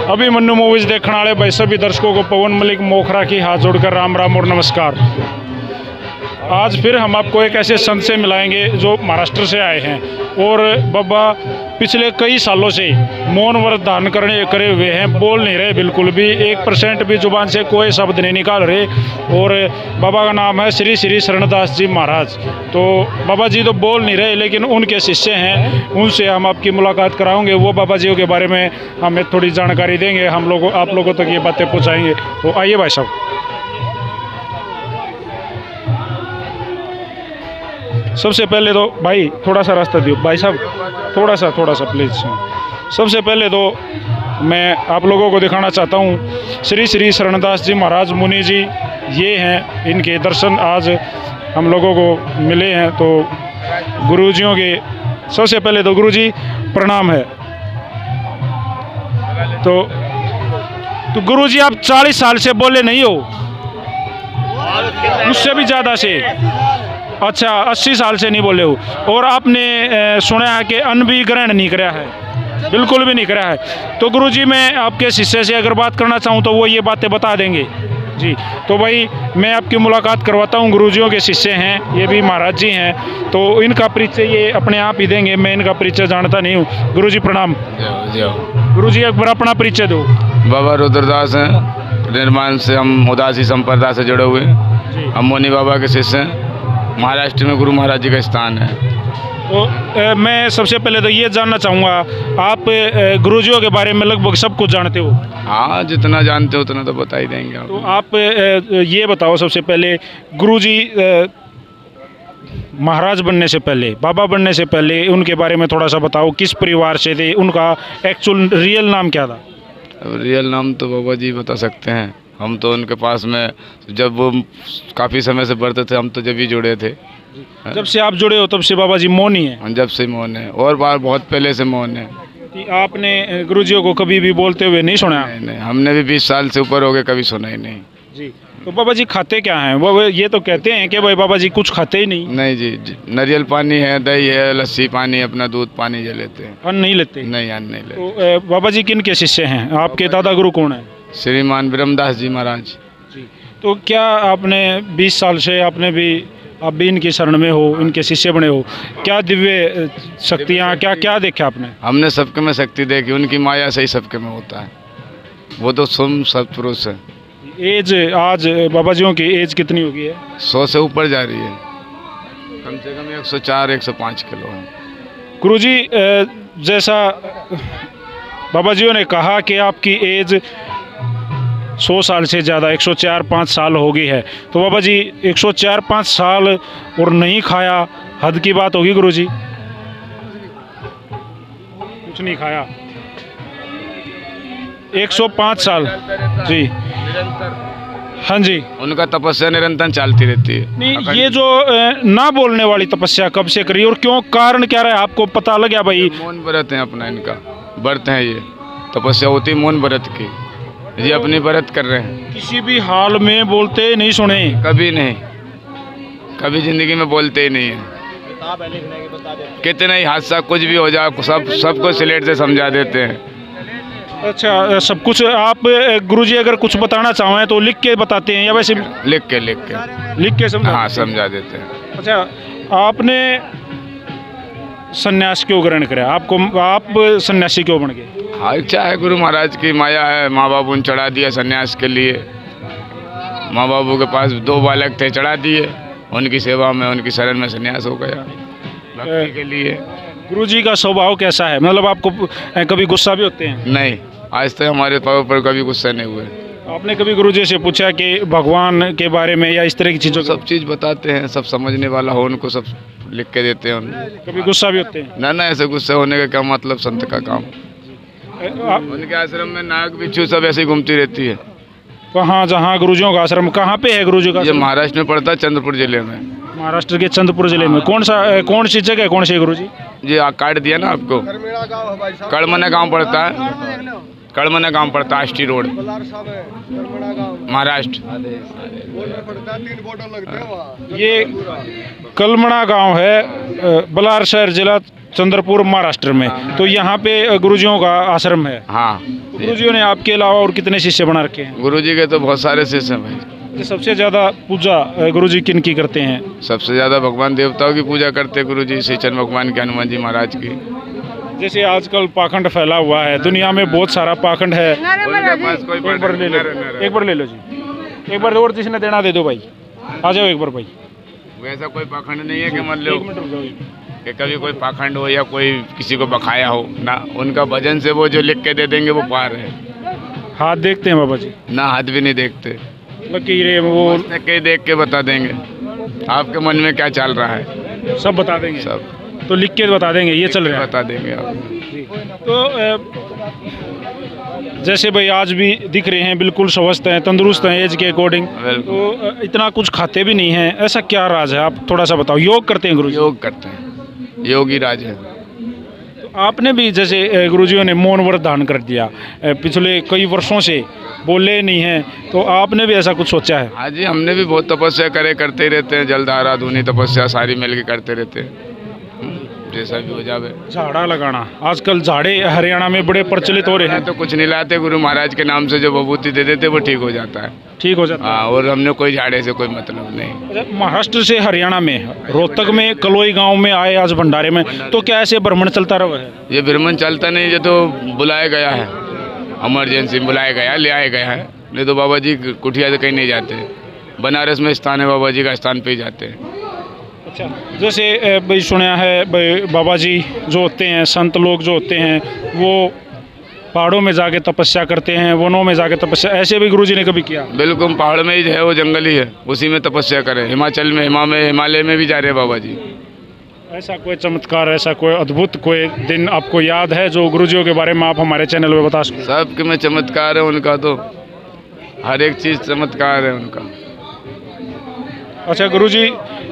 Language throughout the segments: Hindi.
अभी मन्नू मूवीज देखने वाले भाई सभी दर्शकों को पवन मलिक मोखरा की हाथ जोड़कर राम राम और नमस्कार। आज फिर हम आपको एक ऐसे संत से मिलाएंगे जो महाराष्ट्र से आए हैं और बाबा पिछले कई सालों से मौन व्रत धारण करे हुए हैं, बोल नहीं रहे बिल्कुल भी, 1% भी जुबान से कोई शब्द नहीं निकाल रहे। और बाबा का नाम है श्री श्री शरणदास जी महाराज। तो बाबा जी तो बोल नहीं रहे लेकिन उनके शिष्य हैं, उनसे हम आपकी मुलाकात कराएंगे। वो बाबा जी के बारे में हमें थोड़ी जानकारी देंगे, हम लोग आप लोगों तक ये बातें पहुँचाएँगे। तो आइए भाई साहब। सबसे पहले तो भाई थोड़ा सा रास्ता दियो भाई साहब, थोड़ा सा प्लीज़। सबसे पहले तो मैं आप लोगों को दिखाना चाहता हूँ श्री श्री शरणदास जी महाराज मुनि जी, ये हैं, इनके दर्शन आज हम लोगों को मिले हैं। तो गुरुजियों के सबसे पहले तो गुरुजी प्रणाम है। तो गुरुजी आप 40 साल से बोले नहीं हो, उससे भी ज़्यादा से, अच्छा 80 साल से नहीं बोले हो। और आपने सुना है कि अन्न भी ग्रहण नहीं कराया है, बिल्कुल भी नहीं कराया है। तो गुरुजी मैं आपके शिष्य से अगर बात करना चाहूँ तो वो ये बातें बता देंगे जी। तो भाई मैं आपकी मुलाकात करवाता हूँ, गुरुजियों के शिष्य हैं, ये भी महाराज जी हैं। तो इनका परिचय ये अपने आप ही देंगे, मैं इनका परिचय जानता नहीं हूँ। गुरुजी प्रणाम। गुरुजी एक बार अपना परिचय दो। बाबा रुद्रदास हैं, निर्माण से हम उदासी संप्रदाय से जुड़े हुए हैं। हम मुनि बाबा के शिष्य हैं। महाराष्ट्र में गुरु महाराज जी का स्थान है। तो मैं सबसे पहले तो ये जानना चाहूँगा, आप गुरुजियों के बारे में लगभग सब कुछ जानते हो? हाँ, जितना जानते हो उतना तो बता ही देंगे आप। तो आप ये बताओ सबसे पहले, गुरुजी महाराज बनने से पहले, बाबा बनने से पहले उनके बारे में थोड़ा सा बताओ। किस परिवार से थे, उनका एक्चुअल रियल नाम क्या था? अब रियल नाम तो बाबा जी बता सकते हैं। हम तो उनके पास में जब वो काफ़ी समय से बढ़ते थे, हम तो जब ही जुड़े थे। जब से आप जुड़े हो तब से बाबा जी मौन ही है? जब से मौन है, और बार बहुत पहले से मौन है। आपने गुरुजियों को कभी भी बोलते हुए नहीं सुना? नहीं, हमने भी 20 साल से ऊपर हो गए, कभी सुना ही नहीं जी। तो बाबा जी खाते क्या हैं? वो ये तो कहते हैं कि भाई बाबा जी कुछ खाते ही नहीं। नहीं जी, नारियल पानी है, दही है, लस्सी पानी, अपना दूध पानी जो लेते हैं। अन्न नहीं लेते? नहीं, अन्न नहीं लेते। तो बाबा जी किन के शिष्य हैं? आपके दादा गुरु कौन है? श्रीमान ब्रह्मदास जी महाराज जी। तो क्या आपने 20 साल से आपने भी, आप भी इनकी शरण में हो, इनके शिष्य बने हो, क्या दिव्य शक्तियाँ, क्या क्या देखा आपने? हमने सबके में शक्ति देखी, उनकी माया से ही सबके में होता है। वो तो स्वयं सत्पुरुष है। एज आज बाबा जियों की एज कितनी हो गई है? 100 से ऊपर जा रही है, कम से कम 104-105 किलो है। गुरुजी जैसा बाबा जियों ने कहा कि आपकी एज 100 साल से ज़्यादा, 104-105 साल हो गई है। तो बाबा जी 104-105 साल और नहीं खाया, हद की बात होगी गुरुजी? कुछ नहीं खाया 105 साल जी। हाँ जी, उनका तपस्या निरंतर चलती रहती है। नहीं, ये जो ना बोलने वाली तपस्या कब से करी और क्यों, कारण क्या रहा, आपको पता लग गया भाई? मौन व्रत है अपना, इनका व्रत है, ये तपस्या होती है मौन व्रत की। ये अपनी व्रत कर रहे हैं, किसी भी हाल में बोलते नहीं सुने? कभी नहीं, कभी जिंदगी में बोलते ही नहीं है। कितने ही हादसा कुछ भी हो जाए, सबको स्लेट से समझा देते हैं। अच्छा, सब कुछ आप गुरुजी अगर कुछ बताना चाहें तो लिख के बताते हैं या वैसे? लिख के समझा? हाँ, समझा देते हैं। अच्छा, आपने सन्यास क्यों ग्रहण करा? आप सन्यासी क्यों बन गए? हाँ, इच्छा है, गुरु महाराज की माया है। माँ बाबू ने चढ़ा दिया सन्यास के लिए। माँ बाबू के पास 2 बालक थे, चढ़ा दिए, उनकी सेवा में, उनकी शरण में सन्यास हो गया भक्ति के लिए। गुरुजी का स्वभाव कैसा है? मतलब आपको कभी गुस्सा भी होते हैं? नहीं, आज तक हमारे पर कभी गुस्सा नहीं हुए। आपने कभी गुरुजी से पूछा कि भगवान के बारे में या इस तरह की चीज़ों? सब चीज़ बताते हैं, सब समझने वाला हो उनको सब लिख के देते हैं। कभी गुस्सा भी होते हैं? ना, ऐसे गुस्से होने का क्या मतलब, संत का काम। उनके आश्रम में नाग बिच्छू सब ऐसे ही घूमती रहती है। कहाँ? जहाँ गुरुजियों का आश्रम कहाँ पे है? गुरुजी का ये महाराष्ट्र में पड़ता है, चंद्रपुर जिले में। महाराष्ट्र के चंद्रपुर जिले में कौन सी जगह है, कौन सी गुरुजी? ये काट दिया ना आपको, कड़मना गांव पड़ता है, कड़मना गांव पड़ता है, आष्टी रोड, महाराष्ट्र। ये कलमना गांव है, बलारशहर जिला चंद्रपुर महाराष्ट्र में। तो यहाँ पे गुरुजियों का आश्रम है। हाँ, गुरुजियों ने आपके अलावा और कितने शिष्य बना रखे हैं? गुरुजी के तो बहुत सारे शिष्य हैं भाई। तो सबसे ज़्यादा पूजा गुरुजी किन की करते हैं? सबसे ज़्यादा भगवान देवताओं की पूजा करते हैं गुरुजी, श्री चंद्र भगवान के, हनुमान जी महाराज की। जैसे आजकल पाखंड फैला हुआ है, दुनिया में बहुत सारा पाखंड है। उनके पास कोई एक बार ले लो, एक बार ले लो जी, एक बार और जिसने देना दे दो भाई, आ जाओ एक बार भाई। वैसा कोई पाखंड नहीं है कि मान लो एक मिनट रुक जाओ। कि कभी कोई पाखंड हो या कोई किसी को बखाया हो ना, उनका भजन से वो जो लिख के दे देंगे वो पार है। हाथ देखते हैं बाबा जी? ना, हाथ भी नहीं देखते, लकीरें वो के देख के बता देंगे आपके मन में क्या चल रहा है, सब बता देंगे। सब तो लिख के बता देंगे ये चल रहा है, बता देंगे आप। तो जैसे भाई आज भी दिख रहे हैं, बिल्कुल स्वस्थ हैं, तंदुरुस्त हैं एज के अकॉर्डिंग। तो इतना कुछ खाते भी नहीं हैं, ऐसा क्या राज है? आप थोड़ा सा बताओ। योग करते हैं गुरुजी? योग करते हैं, योगी राज है। तो आपने भी जैसे गुरुजियों ने मौन व्रत धारण कर दिया, पिछले कई वर्षों से बोले नहीं हैं, तो आपने भी ऐसा कुछ सोचा है? हाँ जी, हमने भी बहुत तपस्या करते ही रहते हैं, जलधारा धूनी तपस्या सारी मिल के करते रहते हैं, जैसा भी हो जावे। झाड़ा लगाना, आजकल झाड़े हरियाणा में बड़े प्रचलित हो रहे हैं। तो कुछ नहीं लाते, गुरु महाराज के नाम से जो विभूति दे देते वो ठीक हो जाता है। ठीक हो जाता है। हाँ, और हमने कोई झाड़े से कोई मतलब नहीं। अच्छा, महाराष्ट्र से हरियाणा में रोहतक में कलोई गांव में आए आज भंडारे में, तो क्या ऐसे भ्रमण चलता रहा है? ये भ्रमण चलता नहीं, ये तो बुलाया गया है, इमरजेंसी में बुलाया गया, ले आया गया है। नहीं तो बाबा जी कुटिया से कहीं नहीं जाते, बनारस में स्थान है बाबा जी का, स्थान पे ही जाते हैं। अच्छा, जैसे भाई सुना है भाई बाबा जी जो होते हैं, संत लोग जो होते हैं, वो पहाड़ों में जाके तपस्या करते हैं, वनों में जाके तपस्या, ऐसे भी गुरुजी ने कभी किया? बिल्कुल, पहाड़ में ही है, वो जंगल ही है, उसी में तपस्या करें। हिमाचल में, हिमालय में भी जा रहे हैं बाबा जी। ऐसा कोई चमत्कार, ऐसा कोई अद्भुत कोई दिन आपको याद है जो गुरुजियों के बारे में आप हमारे चैनल में बता सकते? सबके में चमत्कार है उनका, तो हर एक चीज़ चमत्कार है उनका। अच्छा गुरुजी,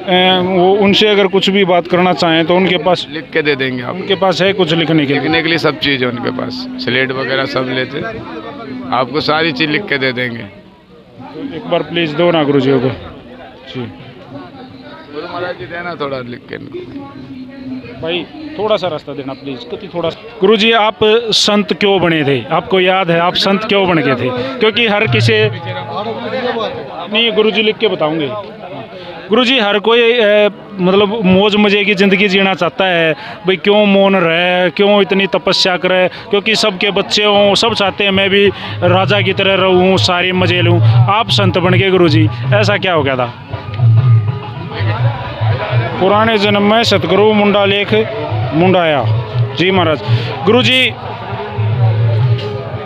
वो उनसे अगर कुछ भी बात करना चाहें तो उनके पास लिख के दे देंगे आप? उनके पास है कुछ लिखने के लिए? लिखने के लिए सब चीज़ है उनके पास, स्लेट वगैरह सब लेते, आपको सारी चीज़ लिख के दे देंगे। तो एक बार प्लीज़ दो ना गुरुजियों को जी। गुरु महाराज जी देना थोड़ा लिख के इनको भाई, थोड़ा सा रास्ता देना प्लीज़, कति थोड़ा। गुरुजी, आप संत क्यों बने थे? आपको याद है आप संत क्यों बन गए थे? क्योंकि हर किसी नहीं, गुरुजी लिख के बताऊंगे। गुरुजी, हर कोई मतलब मौज मज़े की ज़िंदगी जीना चाहता है भाई, क्यों मौन रहे, क्यों इतनी तपस्या करे? क्योंकि सबके बच्चे हों, सब चाहते हैं मैं भी राजा की तरह रहूँ, सारे मज़े लूँ। आप संत बन गए गुरुजी, ऐसा क्या हो गया था? पुराने जन्म में सतगुरु मुंडा लेख मुंडाया जी महाराज। गुरुजी,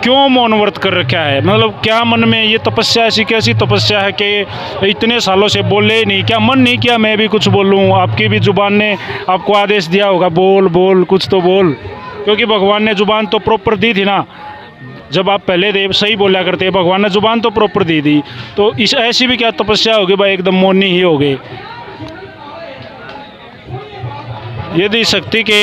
क्यों मौन व्रत कर रखा है? मतलब क्या मन में ये तपस्या, ऐसी कैसी तपस्या है कि इतने सालों से बोले ही नहीं? क्या मन नहीं किया मैं भी कुछ बोलूँ? आपकी भी जुबान ने आपको आदेश दिया होगा, बोल बोल, कुछ तो बोल, क्योंकि भगवान ने जुबान तो प्रॉपर दी थी ना। जब आप पहले देव सही बोला करते, भगवान ने जुबान तो प्रॉपर दी थी, तो इस ऐसी भी क्या तपस्या होगी भाई, एकदम मौनी ही हो गए? यदि शक्ति के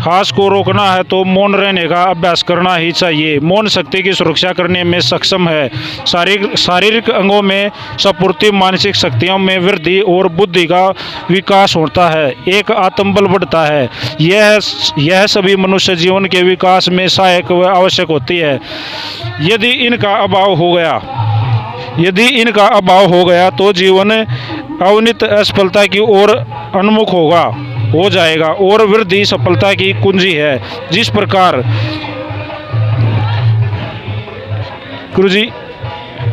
हास को रोकना है तो मौन रहने का अभ्यास करना ही चाहिए। मौन शक्ति की सुरक्षा करने में सक्षम है। शारीरिक अंगों में स्फूर्ति, मानसिक शक्तियों में वृद्धि और बुद्धि का विकास होता है, एक आत्मबल बढ़ता है। यह सभी मनुष्य जीवन के विकास में सहायक व आवश्यक होती है। यदि इनका अभाव हो गया तो जीवन अवनित असफलता की ओर उन्मुख हो जाएगा, और वृद्धि सफलता की कुंजी है। जिस प्रकार गुरुजी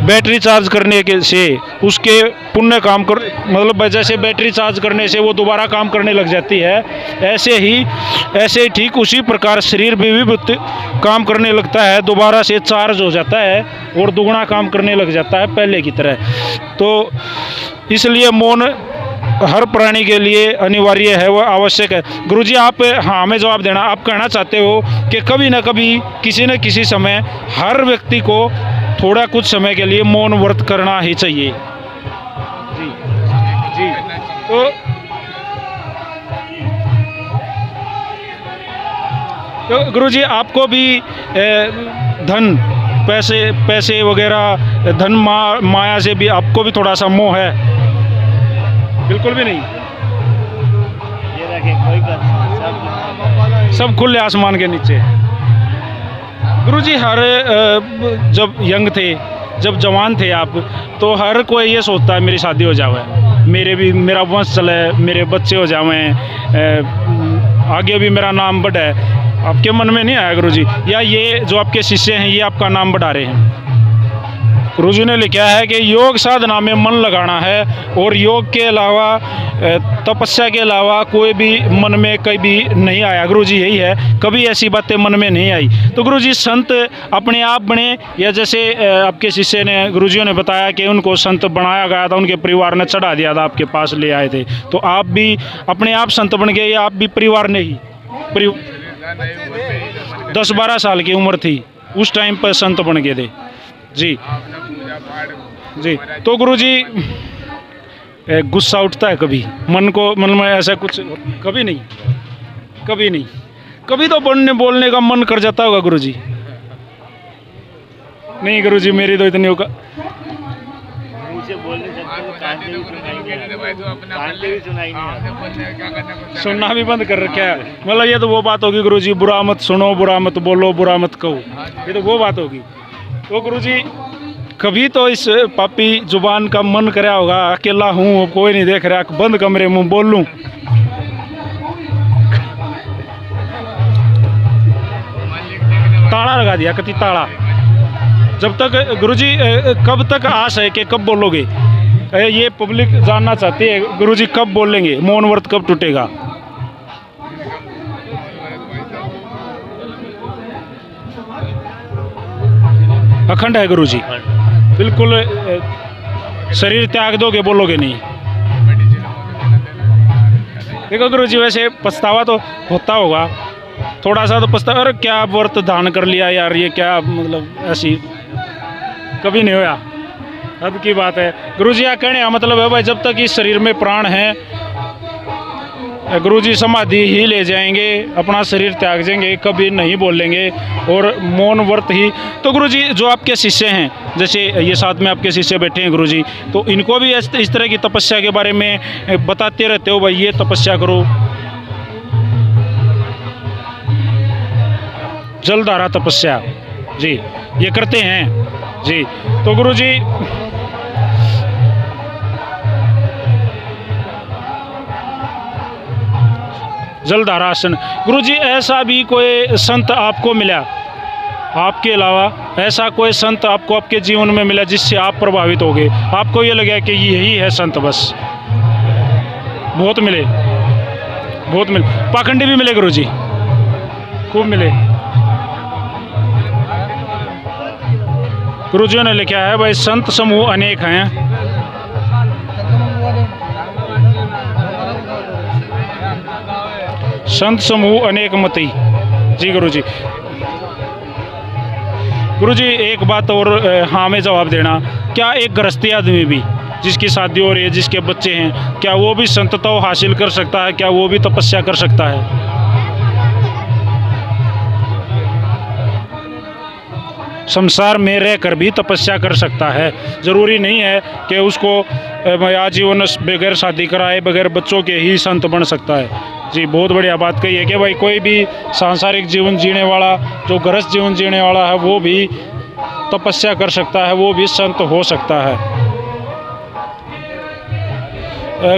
बैटरी चार्ज करने के से उसके पुण्य काम कर, मतलब जैसे बैटरी चार्ज करने से वो दोबारा काम करने लग जाती है, ऐसे ही ठीक उसी प्रकार शरीर भी काम करने लगता है, दोबारा से चार्ज हो जाता है और दुगना काम करने लग जाता है पहले की तरह। तो इसलिए मौन हर प्राणी के लिए अनिवार्य है, वह आवश्यक है। गुरुजी, आप हाँ हमें जवाब देना, आप कहना चाहते हो कि कभी न कभी किसी न किसी समय हर व्यक्ति को थोड़ा कुछ समय के लिए मौन व्रत करना ही चाहिए? जी जी। तो गुरुजी, आपको भी धन, पैसे वगैरह, धन माया से भी आपको भी थोड़ा सा मोह है? बिल्कुल भी नहीं। रखे, कोई सब खुले आसमान के नीचे। गुरुजी हर जब यंग थे, जब जवान थे आप, तो हर कोई ये सोचता है मेरी शादी हो जावे, मेरा वंश चले, मेरे बच्चे हो जावें, आगे भी मेरा नाम बढ़े। आपके मन में नहीं आया गुरुजी, या ये जो आपके शिष्य हैं ये आपका नाम बढ़ा रहे हैं? गुरुजी ने लिखा है कि योग साधना में मन लगाना है, और योग के अलावा तपस्या के अलावा कोई भी मन में कभी नहीं आया। गुरुजी यही है, कभी ऐसी बातें मन में नहीं आई। तो गुरुजी संत अपने आप बने, या जैसे आपके शिष्य ने, गुरुजियों ने बताया कि उनको संत बनाया गया था, उनके परिवार ने चढ़ा दिया था, आपके पास ले आए थे, तो आप भी अपने आप संत बन गए, या आप भी परिवार ने ही 10-12 साल की उम्र थी उस टाइम पर संत बन गए थे? जी जी। तो गुरुजी गुस्सा उठता है कभी मन में ऐसा कुछ? कभी नहीं, कभी नहीं। कभी तो बोलने का मन कर जाता होगा गुरुजी? नहीं गुरुजी, मेरी तो इतनी होगा, सुनना भी बंद कर रखा है। मतलब ये तो वो बात होगी गुरुजी, बुरा मत सुनो, बुरा मत बोलो, बुरा मत कहो, ये तो वो बात होगी। तो गुरुजी कभी तो इस पापी जुबान का मन कराया होगा, अकेला हूँ, कोई नहीं देख रहा, बंद कमरे में बोल लूँ? ताला लगा दिया, कति ताला। जब तक गुरुजी, कब तक आस है कि कब बोलोगे? ये पब्लिक जानना चाहती है गुरुजी, कब बोलेंगे? मौन व्रत कब टूटेगा? अखंड है गुरुजी, बिल्कुल शरीर त्याग दोगे, बोलोगे नहीं? देखो गुरुजी, वैसे पछतावा तो होता होगा, थोड़ा सा तो पछतावा, अरे क्या व्रत धारण कर लिया यार, ये क्या, मतलब ऐसी कभी नहीं होया। अब की बात है गुरुजी, या कहने का मतलब है भाई, जब तक इस शरीर में प्राण है, गुरुजी समाधि ही ले जाएंगे, अपना शरीर त्याग देंगे, कभी नहीं बोलेंगे, और मौन व्रत ही। तो गुरुजी जो आपके शिष्य हैं, जैसे ये साथ में आपके शिष्य बैठे हैं गुरुजी, तो इनको भी इस तरह की तपस्या के बारे में बताते रहते हो, भाई ये तपस्या करो, जलधारा तपस्या? जी, ये करते हैं जी। तो गुरुजी जलधारा आसन, गुरुजी ऐसा भी कोई संत आपको मिला, आपके अलावा ऐसा कोई संत आपको आपके जीवन में मिला जिससे आप प्रभावित हो गए, आपको ये लगा कि यही है संत? बस बहुत मिले, बहुत मिले। पाखंडी भी मिले गुरुजी, खूब मिले। गुरुजियों ने लिखा है भाई, संत समूह अनेक हैं, संत समूह अनेक मती। जी गुरुजी। गुरुजी एक बात और हाँ में जवाब देना, क्या एक गृहस्थी आदमी भी जिसकी शादी हो रही है, जिसके बच्चे हैं, क्या वो भी संतता हासिल कर सकता है? क्या वो भी तपस्या कर सकता है? संसार में रहकर भी तपस्या कर सकता है। ज़रूरी नहीं है कि उसको आजीवन बगैर शादी कराए, बगैर बच्चों के ही संत बन सकता है। जी, बहुत बढ़िया बात कही है कि भाई कोई भी सांसारिक जीवन जीने वाला, जो गृहस्थ जीवन जीने वाला है, वो भी तपस्या कर सकता है, वो भी संत हो सकता है।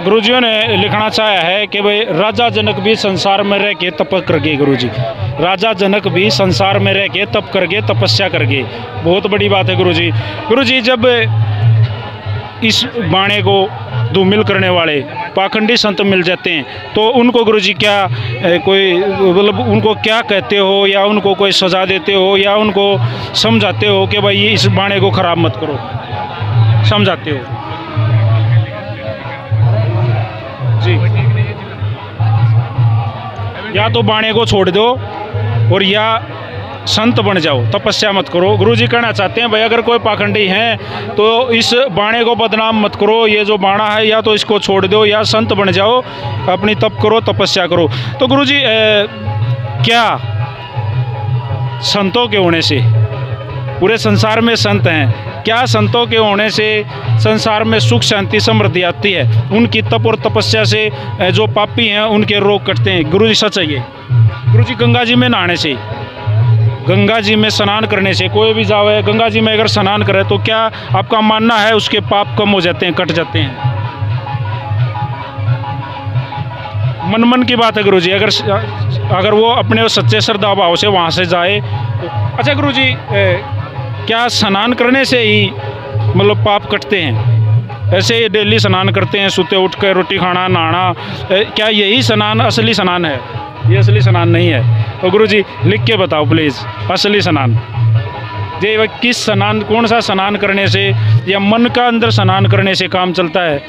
गुरुजियों ने लिखना चाहा है कि भाई राजा जनक भी संसार में रह के तप कर गए। गुरुजी, राजा जनक भी संसार में रह के तप कर गए, तपस्या कर गए। बहुत बड़ी बात है गुरुजी। गुरुजी जब इस बाणे को धूमिल करने वाले पाखंडी संत मिल जाते हैं तो उनको गुरुजी क्या कोई मतलब उनको क्या कहते हो, या उनको कोई सज़ा देते हो, या उनको समझाते हो कि भाई इस बाणे को ख़राब मत करो, समझाते हो? जी, या तो बाणे को छोड़ दो और या संत बन जाओ, तपस्या मत करो। गुरुजी कहना चाहते हैं भाई अगर कोई पाखंडी हैं तो इस बाणे को बदनाम मत करो, ये जो बाणा है या तो इसको छोड़ दो या संत बन जाओ, अपनी तप करो, तपस्या करो। तो गुरुजी क्या संतों के होने से पूरे संसार में संत हैं, क्या संतों के होने से संसार में सुख शांति समृद्धि आती है? उनकी तप और तपस्या से जो पापी हैं उनके रोग कटते हैं। गुरु जी सच है ये? गुरु जी गंगा जी में नहाने से, गंगा जी में स्नान करने से, कोई भी जावे गंगा जी में अगर स्नान करे तो क्या आपका मानना है उसके पाप कम हो जाते हैं, कट जाते हैं? मन मन की बात है गुरु जी, अगर वो अपने सच्चे श्रद्धा भाव से वहाँ से जाए तो। अच्छा गुरु जी, क्या स्नान करने से ही मतलब पाप कटते हैं? ऐसे डेली स्नान करते हैं, सुते उठ कर रोटी खाना नहाना, क्या यही स्नान असली स्नान है? ये असली स्नान नहीं है। तो गुरु जी लिख के बताओ प्लीज़, असली स्नान ये किस स्नान, कौन सा स्नान करने से, या मन का अंदर स्नान करने से काम चलता है?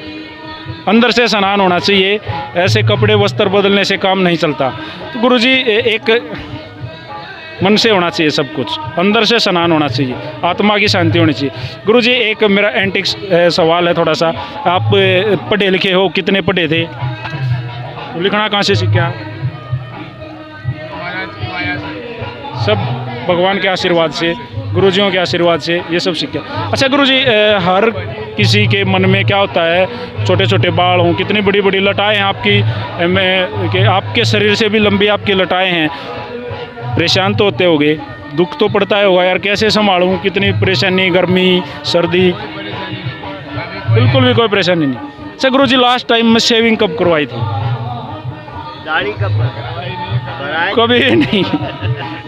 अंदर से स्नान होना चाहिए, ऐसे कपड़े वस्त्र बदलने से काम नहीं चलता। तो गुरु जी एक मन से होना चाहिए सब कुछ, अंदर से स्नान होना चाहिए, आत्मा की शांति होनी चाहिए। गुरु जी एक मेरा एंटिक सवाल है थोड़ा सा, आप पढ़े लिखे हो, कितने पढ़े थे? लिखना कहाँ से सीखा? सब भगवान के आशीर्वाद से, गुरुजियों के आशीर्वाद से ये सब सीखा। अच्छा गुरु जी, हर किसी के मन में क्या होता है, छोटे छोटे बाल हों, कितनी बड़ी बड़ी लटाएं हैं आपकी में, कि आपके शरीर से भी लंबी आपकी लटाएं हैं, परेशान तो होते होगे, दुख तो पड़ता है होगा यार, कैसे संभालूं, कितनी परेशानी, गर्मी सर्दी? बिल्कुल भी कोई परेशानी नहीं। अच्छा गुरु जी, लास्ट टाइम में शेविंग कब करवाई थी? दाढ़ी कब कभी नहीं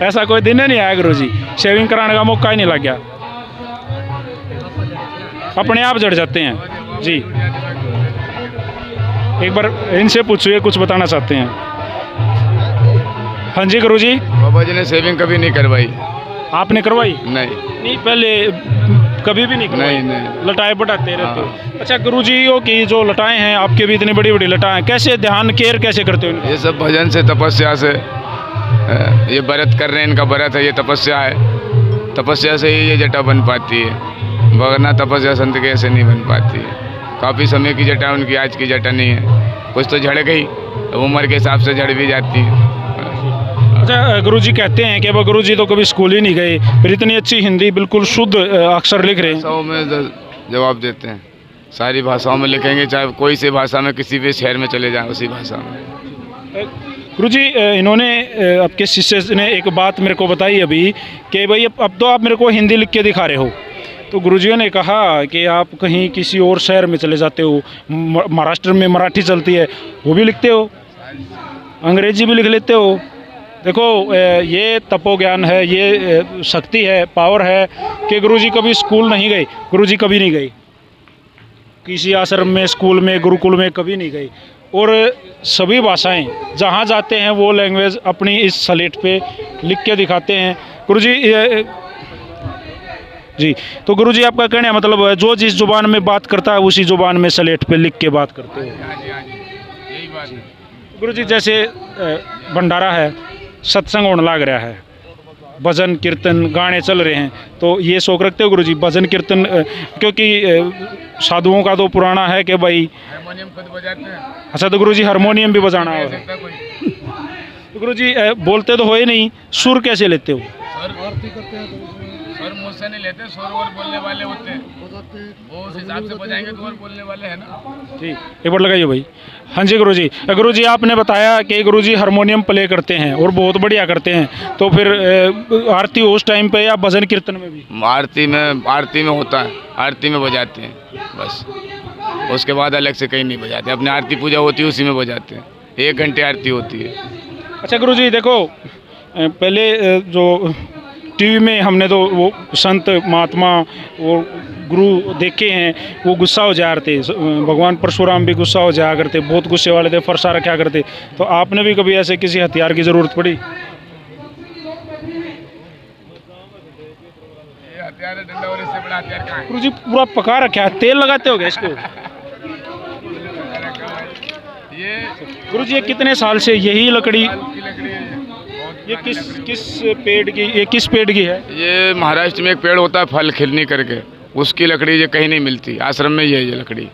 ऐसा कोई दिन नहीं आया गुरु जी, शेविंग कराने का मौका ही नहीं लग गया, अपने आप जड़ जाते हैं जी। एक बार इनसे पूछिए, कुछ बताना चाहते हैं। हाँ जी गुरु जी। बाबा जी ने शेविंग कभी नहीं करवाई। आपने करवाई? नहीं, पहले कभी भी नहीं करवाई? नहीं। लटाएं बढ़ाते रहते हो? अच्छा गुरुजियों की जो लटाएं हैं, आपके भी इतनी बड़ी बड़ी लटाएं, कैसे ध्यान केयर कैसे करते हो? ये सब भजन से, तपस्या से, ये व्रत कर रहे हैं, इनका व्रत है, ये तपस्या है, तपस्या से ही ये जटा बन पाती है, वरना तपस्या संत के ऐसे नहीं बन पाती है। काफ़ी समय की जटा उनकी, आज की जटा नहीं है, कुछ तो झड़ गई, तो उम्र के हिसाब से झड़ भी जाती है। अच्छा गुरुजी कहते हैं कि गुरुजी तो कभी स्कूल ही नहीं गए, फिर इतनी अच्छी हिंदी बिल्कुल शुद्ध अक्षर लिख रहे हैं। भाषाओं में जवाब देते हैं, सारी भाषाओं में लिखेंगे, चाहे कोई सी भाषा में किसी भी शहर में चले जाएं, उसी भाषा में। गुरुजी इन्होंने, आपके शिष्य ने एक बात मेरे को बताई अभी कि भाई अब तो आप मेरे को हिंदी लिख के दिखा रहे हो, तो गुरुजियों ने कहा कि आप कहीं किसी और शहर में चले जाते हो, महाराष्ट्र में मराठी चलती है, वो भी लिखते हो, अंग्रेजी भी लिख लेते हो। देखो ये तपो ज्ञान है, ये शक्ति है, पावर है कि गुरुजी कभी स्कूल नहीं गए, गुरुजी कभी नहीं गए किसी आश्रम में, स्कूल में, गुरुकुल में कभी नहीं गए, और सभी भाषाएं जहाँ जाते हैं वो लैंग्वेज अपनी इस स्लेट पे लिख के दिखाते हैं। गुरुजी जी, तो गुरुजी आपका कहना है मतलब जो जिस जुबान में बात करता है उसी जुबान में स्लेट पे लिख के बात करते हैं। यही बात है गुरुजी। जैसे भंडारा है, सत्संग होने लग रहा है, भजन कीर्तन गाने चल रहे हैं, तो ये शौक रखते हो गुरुजी भजन कीर्तन? क्योंकि साधुओं का तो पुराना है कि भाई हारमोनियम खुद बजाते हैं। अच्छा, तो गुरुजी हारमोनियम भी बजाना है? तो गुरुजी बोलते तो हो ही नहीं, सुर कैसे लेते हो? स्वर मुझसे नहीं लेते, स्वर और बोलने वाले होते हैं, वो उस हिसाब से बजाएंगे तो और बोलने वाले हैं ना जी। एक बार लगाइए भाई। हाँ जी गुरुजी। गुरुजी आपने बताया कि गुरुजी हारमोनियम प्ले करते हैं और बहुत बढ़िया करते हैं, तो फिर आरती उस टाइम पे या भजन कीर्तन में भी? आरती में होता है, आरती में बजाते हैं बस, उसके बाद अलग से कहीं नहीं बजाते, अपनी आरती पूजा होती है उसी में बजाते हैं, 1 घंटे आरती होती है। अच्छा गुरुजी देखो, पहले जो टीवी में हमने तो वो संत महात्मा और गुरु देखे हैं, वो गुस्सा हो जाया करते, भगवान परशुराम भी गुस्सा हो जाया करते, बहुत गुस्से वाले थे, फरसा रखा करते, तो आपने भी कभी ऐसे किसी हथियार की ज़रूरत पड़ी? हथियार डंडा और इससे बड़ा हथियार कहाँ है? गुरुजी पूरा पका रखा है, तेल लगाते हो गया इसको? ये गुरुजी ये कितने साल से यही लकड़ी, की लकड़ी है, ये किस पेड़ की, ये किस पेड़ की है? ये महाराष्ट्र में एक पेड़ होता है फल खिलनी करके, उसकी लकड़ी ये कहीं नहीं मिलती, आश्रम में ही है ये लकड़ी।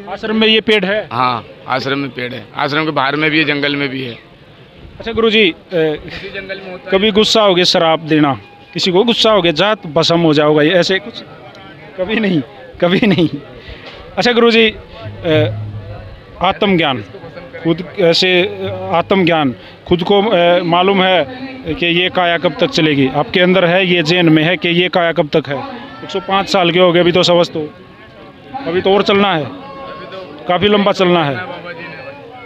आश्रम में ये पेड़ है? हाँ, आश्रम में पेड़ है, आश्रम के बाहर में भी है, जंगल में भी है। अच्छा गुरुजी, इसी जंगल में होता कभी गुस्सा हो गया, शराब देना, किसी को गुस्सा हो गया, जात भस्म हो जाओगा, ये ऐसे कुछ कभी नहीं, कभी नहीं। अच्छा गुरुजी, आत्मज्ञान, खुद ऐसे आत्मज्ञान खुद को मालूम है कि ये काया कब तक चलेगी? आपके अंदर है, ये जेन में है कि ये काया कब तक है? 105 साल के हो गए, अभी तो समझ, तो अभी तो और चलना है, काफ़ी लंबा चलना है।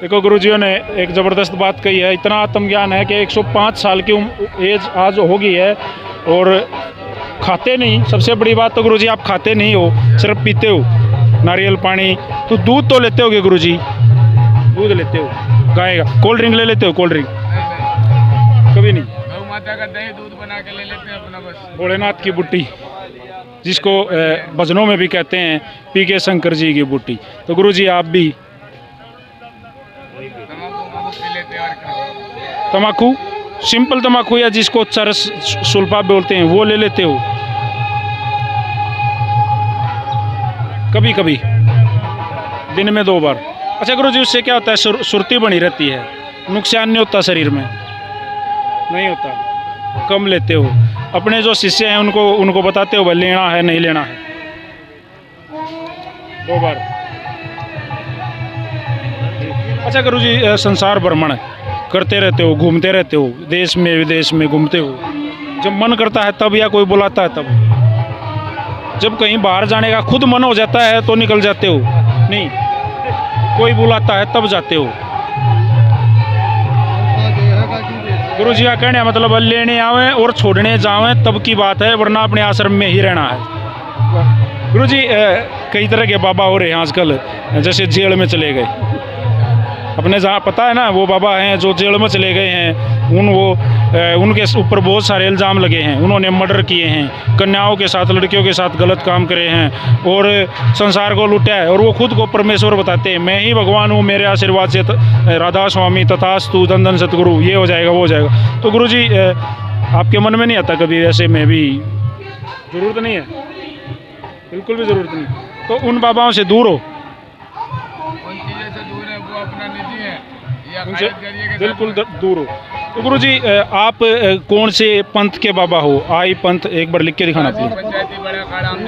देखो गुरुजियों ने एक ज़बरदस्त बात कही है, इतना आत्मज्ञान है कि 105 साल की एज आज हो गई है और खाते नहीं। सबसे बड़ी बात तो गुरुजी आप खाते नहीं हो, सिर्फ पीते हो नारियल पानी। तो दूध तो लेते होगे गुरुजी, दूध लेते हो गाय का? कोल्ड ड्रिंक ले लेते हो? कोल्ड ड्रिंक कभी नहीं। गौ माता का दही दूध बना के ले लेते हैं अपना बस। भोलेनाथ की बुट्टी, जिसको भजनों में भी कहते हैं पी के शंकर जी की बुट्टी। तो गुरुजी आप भी तम्बाकू, सिंपल तम्बाकू या जिसको चरस सुल्फा बोलते हैं, वो ले लेते हो? कभी कभी, दिन में 2 बार। अच्छा गुरुजी, उससे क्या होता है? सुर्ती बनी रहती है, नुकसान नहीं होता शरीर में? नहीं होता, कम लेते हो। अपने जो शिष्य हैं उनको बताते हो भाई लेना है नहीं लेना है? 2 बार। अच्छा गुरुजी, संसार भ्रमण करते रहते हो, घूमते रहते हो, देश में विदेश में घूमते हो। जब मन करता है तब, या कोई बुलाता है तब? जब कहीं बाहर जाने का खुद मन हो जाता है तो निकल जाते हो? नहीं, कोई बुलाता है तब जाते हो? गुरुजी का कहने मतलब लेने आवे और छोड़ने जावें तब की बात है, वरना अपने आश्रम में ही रहना है। गुरुजी, कई तरह के बाबा हो रहे हैं आजकल, जैसे जेल में चले गए। अपने जहाँ पता है ना, वो बाबा हैं जो जेल में चले गए हैं, उनके ऊपर बहुत सारे इल्ज़ाम लगे हैं। उन्होंने मर्डर किए हैं, कन्याओं के साथ, लड़कियों के साथ गलत काम करे हैं और संसार को लूटा है। और वो खुद को परमेश्वर बताते हैं, मैं ही भगवान हूँ, मेरे आशीर्वाद से राधा स्वामी तथास्तु धन धन सतगुरु, ये हो जाएगा वो हो जाएगा। तो गुरुजी, आपके मन में नहीं आता कभी ऐसे में भी? ज़रूरत नहीं है, बिल्कुल भी ज़रूरत नहीं। तो उन बाबाओं से दूर हो, उनसे बिल्कुल दूर हो। तो गुरुजी, आप कौन से पंथ के बाबा हो? आई पंथ एक बार लिख के दिखाना प्लीज। पंचायती बड़ा अखाड़ा, हम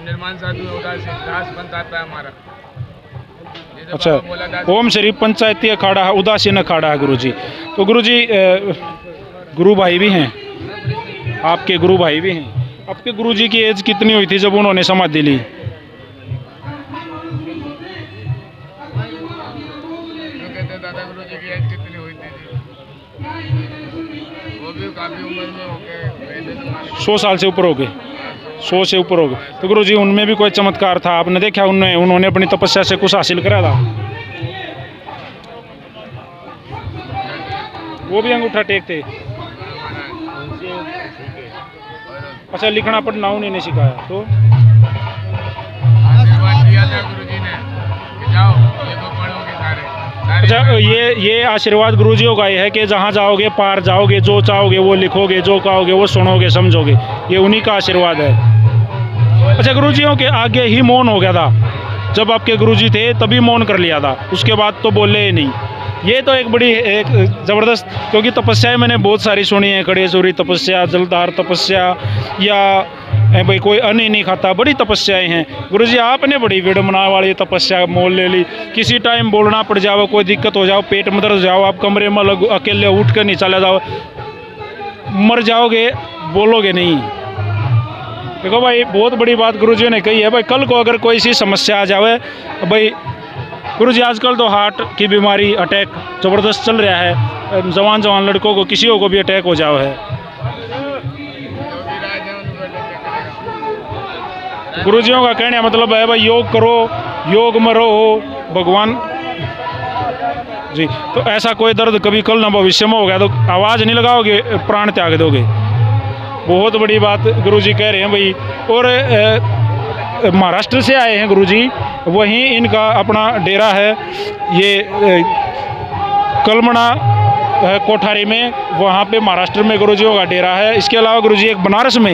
निर्माण साधु उदासी दास पंथ आता है हमारा। अच्छा, ओम श्री पंचायती अखाड़ा है, उदासीन अखाड़ा है गुरुजी। तो गुरुजी, गुरु भाई भी हैं आपके, गुरु भाई भी हैं आपके। गुरुजी की एज कितनी हुई थी जब उन्होंने समाधि ली? दादा गुरुजी की एज कितनी हुई थी? वो भी काफी उम्र में हो गए, 100 साल से ऊपर हो गए, 100 से ऊपर हो गए। तो गुरुजी, उनमें भी कोई चमत्कार था? आपने देखा उन्होंने अपनी तपस्या से कुछ हासिल करा था? वो भी अंगूठा टेकते? अच्छा, लिखना पढ़ना उन्होंने सिखाया? तो आशीर्वाद दिया था गुरुजी ने कि जाओ ये तो पढ़ोगे सारे। अच्छा, ये आशीर्वाद गुरुजियों का ये है कि जहाँ जाओगे पार जाओगे, जो चाहोगे वो लिखोगे, जो कहोगे वो सुनोगे समझोगे, ये उन्हीं का आशीर्वाद है। अच्छा, गुरुजियों के आगे ही मौन हो गया था, जब आपके गुरुजी थे तभी मौन कर लिया था, उसके बाद तो बोले ही नहीं। ये तो एक बड़ी एक ज़बरदस्त, क्योंकि तपस्याएं मैंने बहुत सारी सुनी है, खड़ेश्वरी तपस्या, जलधार तपस्या, या भाई कोई अन्न ही नहीं खाता, बड़ी तपस्याएं हैं। गुरुजी, आपने बड़ी विडम्बना वाली तपस्या मोल ले ली। किसी टाइम बोलना पड़ जाओ, कोई दिक्कत हो जाओ, पेट में दर्द जाओ, आप कमरे में अकेले उठ कर नहीं चले जाओ, मर जाओगे, बोलोगे नहीं। देखो भाई, बहुत बड़ी बात गुरुजी ने कही है भाई। कल को अगर कोई सी समस्या आ जाए भाई, गुरुजी आजकल तो हार्ट की बीमारी, अटैक ज़बरदस्त चल रहा है, जवान लड़कों को किसी को भी अटैक हो जाओ है। गुरुजियों का कहने मतलब है भाई, योग करो, योग में रहो, भगवान जी। तो ऐसा कोई दर्द कभी कल ना भविष्य में हो गया तो आवाज़ नहीं लगाओगे, प्राण त्याग दोगे। बहुत बड़ी बात गुरुजी कह रहे हैं भाई। और महाराष्ट्र से आए हैं गुरुजी, वहीं इनका अपना डेरा है, ये कलमना कोठारी में, वहाँ पे महाराष्ट्र में गुरुजियों का डेरा है। इसके अलावा गुरुजी एक बनारस में,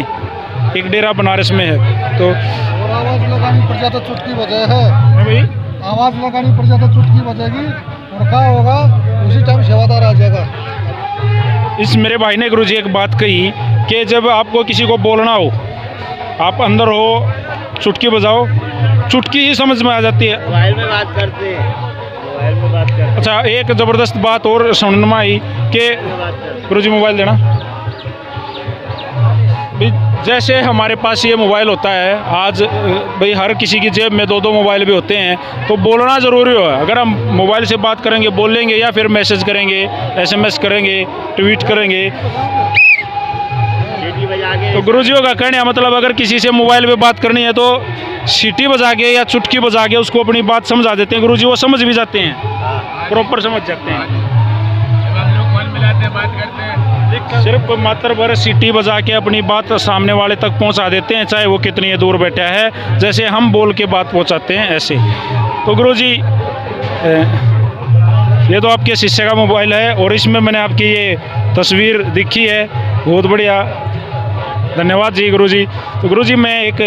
एक डेरा बनारस में है। तो आवाज़ लगानी पड़ जाता, चुटकी बजे है भाई, आवाज़ लगानी पड़ जाता, चुटकी बजेगी और क्या होगा, उसी टाइम सेवादार आ जाएगा। इस मेरे भाई ने गुरुजी एक बात कही कि जब आपको किसी को बोलना हो आप अंदर हो, चुटकी बजाओ, चुटकी ही समझ में आ जाती है। मोबाइल में बात करते हैं, मोबाइल में बात करते अच्छा, एक ज़बरदस्त बात और सुनने में आई कि हैं, बात करते हैं। गुरुजी मोबाइल देना। भाई जैसे हमारे पास ये मोबाइल होता है आज, भाई हर किसी की जेब में 2-2 मोबाइल भी होते हैं, तो बोलना ज़रूरी है। अगर हम मोबाइल से बात करेंगे, बोलेंगे या फिर मैसेज करेंगे, SMS करेंगे, ट्वीट करेंगे, सीटी बजा के तो गुरुजियों का कहने का मतलब अगर किसी से मोबाइल पे बात करनी है तो सीटी बजा के या चुटकी बजा के उसको अपनी बात समझा देते हैं गुरुजी, वो समझ भी जाते हैं, हाँ, प्रॉपर समझ जाते हैं। हम लोग फोन मिलाते हैं, बात करते हैं। सिर्फ मात्र भर सीटी बजा के अपनी बात सामने वाले तक पहुंचा देते हैं, चाहे वो कितनी ही दूर बैठा है, जैसे हम बोल के बात पहुंचाते हैं ऐसे। तो गुरुजी ये तो आपके शिष्य का मोबाइल है और इसमें मैंने आपकी ये तस्वीर दिखी है, बहुत बढ़िया, धन्यवाद जी गुरुजी। तो गुरुजी मैं एक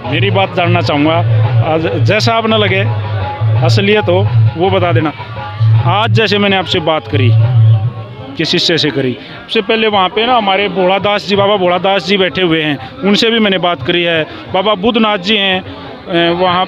मेरी बात जानना चाहूँगा, आज जैसा आप न लगे असलियत हो वो बता देना। आज जैसे मैंने आपसे बात करी, किस शिष्य से करी, उससे पहले वहाँ पे ना हमारे भोलादास जी, बाबा भोलादास जी बैठे हुए हैं, उनसे भी मैंने बात करी है। बाबा बुद्धनाथ जी हैं वहाँ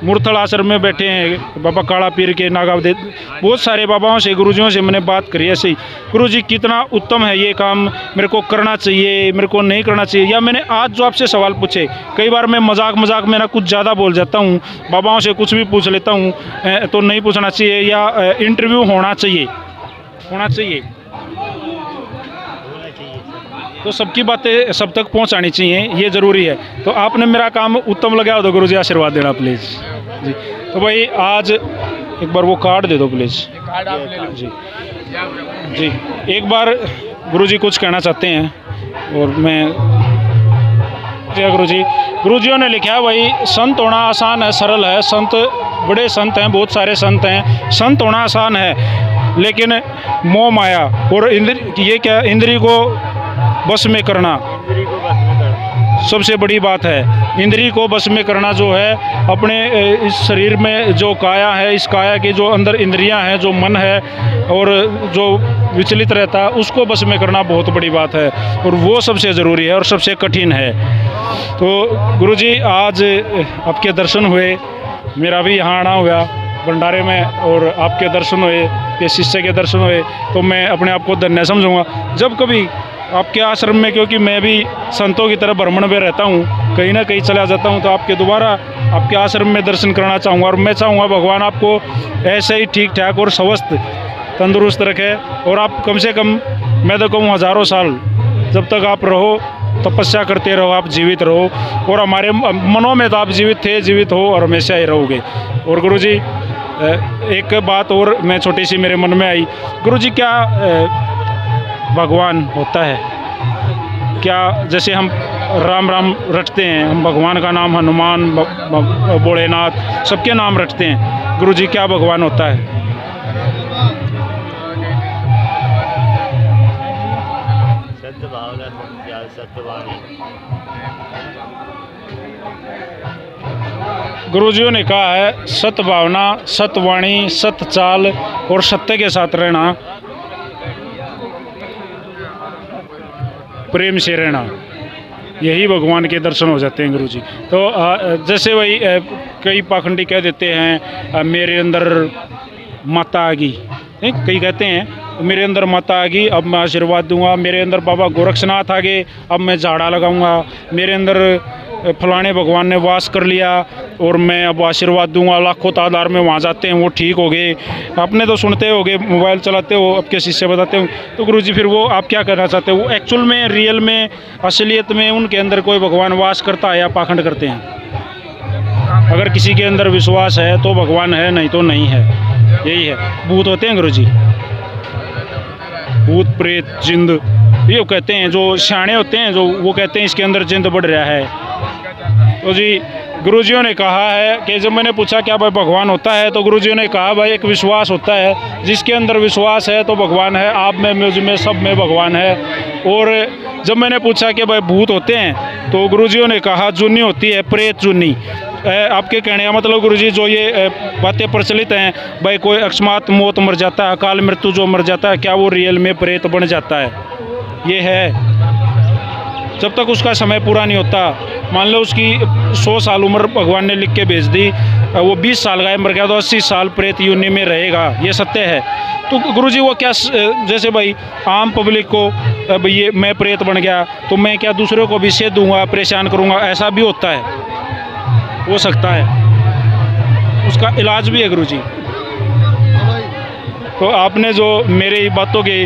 मुरथल आश्रम में बैठे हैं, बाबा काला पीर के नागावदे, बहुत सारे बाबाओं से, गुरुजियों से मैंने बात करी ऐसे ही। गुरुजी कितना उत्तम है ये काम, मेरे को करना चाहिए, मेरे को नहीं करना चाहिए, या मैंने आज जो आपसे सवाल पूछे, कई बार मैं मजाक में ना कुछ ज़्यादा बोल जाता हूँ, बाबाओं से कुछ भी पूछ लेता हूँ, तो नहीं पूछना चाहिए, या इंटरव्यू होना चाहिए तो सबकी बातें सब तक पहुंचानी चाहिए, ये ज़रूरी है। तो आपने मेरा काम उत्तम लगा हो तो गुरुजी आशीर्वाद देना प्लीज़ जी। तो भाई आज एक बार वो कार्ड दे दो प्लीज़ कार्ड आप ले लो जी। जी एक बार गुरुजी कुछ कहना चाहते हैं और मैं गुरुजी, गुरुजियों ने लिखा है भाई संत होना आसान है, सरल है। संत बड़े संत हैं, बहुत सारे संत हैं, संत होना आसान है, लेकिन मोह माया और ये क्या इंद्री को बस में करना इंद्री को बस में करना सबसे बड़ी बात है। इंद्री को बस में करना जो है, अपने इस शरीर में जो काया है, इस काया के जो अंदर इंद्रियां हैं, जो मन है और जो विचलित रहता है, उसको बस में करना बहुत बड़ी बात है और वो सबसे ज़रूरी है और सबसे कठिन है। तो गुरुजी आज आपके दर्शन हुए, मेरा भी यहाँ आना हुआ भंडारे में और आपके दर्शन हुए, ये शिष्य के दर्शन हुए, तो मैं अपने आप को धन्य समझूंगा। जब कभी आपके आश्रम में, क्योंकि मैं भी संतों की तरह भ्रमण में रहता हूँ, कहीं ना कहीं चला जाता हूँ, तो आपके दोबारा आपके आश्रम में दर्शन करना चाहूँगा और मैं चाहूँगा भगवान आपको ऐसे ही ठीक ठाक और स्वस्थ तंदुरुस्त रखे और आप कम से कम, मैं तो कहूँ हज़ारों साल जब तक आप रहो, तपस्या करते रहो, आप जीवित रहो और हमारे मनों में तो आप जीवित थे, जीवित हो और हमेशा ही रहोगे। और गुरुजी एक बात और मैं छोटी सी मेरे मन में आई, गुरुजी क्या भगवान होता है क्या? जैसे हम राम राम रटते हैं, हम भगवान का नाम हनुमान, भोलेनाथ, सबके नाम रटते हैं, गुरुजी क्या भगवान होता है? सत्य भावना, सत्य सत्यवाणी। गुरुजियों ने कहा है सत्य भावना, सत्यवाणी, सत्य चाल और सत्य के साथ रहना, प्रेम से रहना, यही भगवान के दर्शन हो जाते हैं गुरुजी। तो जैसे वही कई पाखंडी कह देते हैं मेरे अंदर माता आ गई, कई कहते हैं मेरे अंदर माता आ गई, अब मैं आशीर्वाद दूंगा, मेरे अंदर बाबा गोरक्षनाथ आ गए, अब मैं झाड़ा लगाऊंगा, मेरे अंदर फलाने भगवान ने वास कर लिया और मैं अब आशीर्वाद दूंगा, लाखों तादाद में वहाँ जाते हैं, वो ठीक हो गए। आपने तो सुनते होगे, मोबाइल चलाते हो, आपके शिष्य बताते हो, तो गुरुजी फिर वो आप क्या करना चाहते हो? वो एक्चुअल में, रियल में, असलियत में उनके अंदर कोई भगवान वास करता है या पाखंड करते हैं? अगर किसी के अंदर विश्वास है तो भगवान है, नहीं तो नहीं है, यही है। भूत होते हैं गुरुजी, भूत प्रेत जिंद, ये कहते हैं, जो सियाने होते हैं जो वो कहते हैं इसके अंदर जिंद बढ़ रहा है। तो जी गुरुजियों ने कहा है कि जब मैंने पूछा क्या भाई भगवान होता है, तो गुरुजियों ने कहा भाई एक विश्वास होता है, जिसके अंदर विश्वास है तो भगवान है, आप में, मुझ में, सब में भगवान है। और जब मैंने पूछा कि भाई भूत होते हैं, तो गुरुजियों ने कहा जुन्नी होती है, प्रेत जुन्नी। आपके कहने का मतलब गुरुजी जो ये बातें प्रचलित हैं, भाई कोई अकस्मात मौत मर जाता है, अकाल मृत्यु जो मर जाता है, क्या वो रियल में प्रेत बन जाता है? ये है जब तक उसका समय पूरा नहीं होता, मान लो उसकी 100 साल उम्र भगवान ने लिख के भेज दी, वो 20 साल का मर गया तो 80 साल प्रेत योनि में रहेगा, ये सत्य है। तो गुरुजी वो क्या, जैसे भाई आम पब्लिक को भाई ये मैं प्रेत बन गया तो मैं क्या दूसरों को भी सेध दूंगा, परेशान करूंगा, ऐसा भी होता है, हो सकता है, उसका इलाज भी है गुरुजी। तो आपने जो मेरी बातों के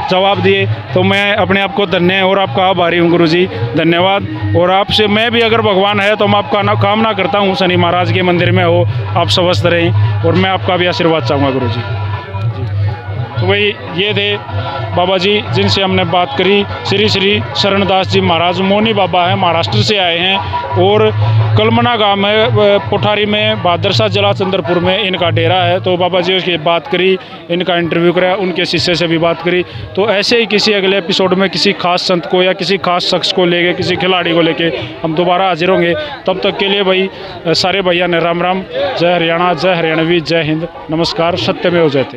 जवाब दिए तो मैं अपने आप को धन्य और आपका आभारी हूँ गुरुजी, धन्यवाद। और आपसे मैं भी अगर भगवान है तो मैं आपका कामना करता हूँ शनि महाराज के मंदिर में हो, आप स्वस्थ रहें और मैं आपका भी आशीर्वाद चाहूँगा गुरुजी। तो भाई ये थे बाबा जी जिनसे हमने बात करी, श्री श्री शरणदास जी महाराज मौनी बाबा हैं, महाराष्ट्र से आए हैं और कलमना गांव में पोठारी में भादरसा जिला चंद्रपुर में इनका डेरा है। तो बाबा जी उसकी बात करी, इनका इंटरव्यू करा, उनके शिष्य से भी बात करी। तो ऐसे ही किसी अगले एपिसोड में किसी खास संत को या किसी खास शख्स को लेके, किसी खिलाड़ी को लेके हम दोबारा हाजिर होंगे। तब तक के लिए भाई सारे भैया ने राम राम, जय हरियाणा, जय हरियाणवी, जय हिंद, नमस्कार, सत्यमेव जयते।